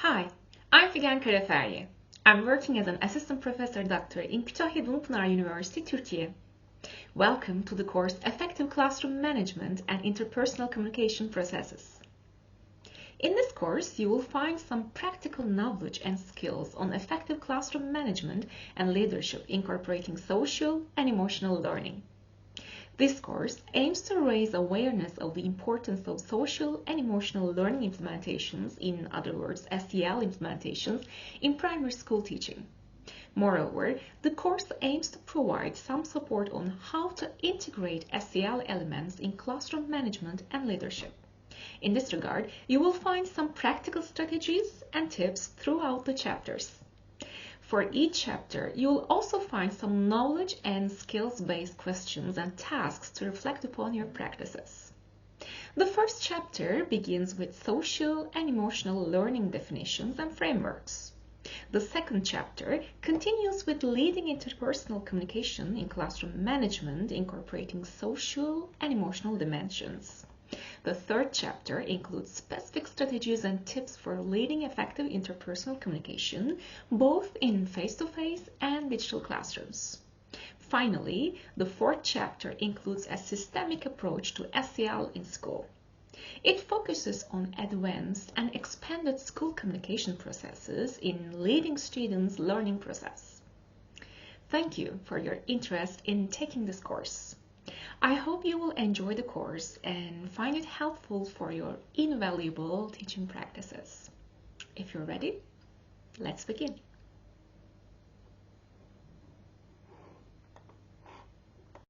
Hi, I'm Figen Karaferye. I'm working as an assistant professor doctor in Kütahya Dumlupınar University, Turkey. Welcome to the course Effective Classroom Management and Interpersonal Communication Processes. In this course, you will find some practical knowledge and skills on effective classroom management and leadership incorporating social and emotional learning. This course aims to raise awareness of the importance of social and emotional learning implementations, in other words, SEL implementations, in primary school teaching. Moreover, the course aims to provide some support on how to integrate SEL elements in classroom management and leadership. In this regard, you will find some practical strategies and tips throughout the chapters. For each chapter, you will also find some knowledge and skills-based questions and tasks to reflect upon your practices. The first chapter begins with social and emotional learning definitions and frameworks. The second chapter continues with leading interpersonal communication in classroom management, incorporating social and emotional dimensions. The third chapter includes specific strategies and tips for leading effective interpersonal communication, both in face-to-face and digital classrooms. Finally, the fourth chapter includes a systemic approach to SEL in school. It focuses on advanced and expanded school communication processes in leading students' learning process. Thank you for your interest in taking this course. I hope you will enjoy the course and find it helpful for your invaluable teaching practices. If you're ready, let's begin.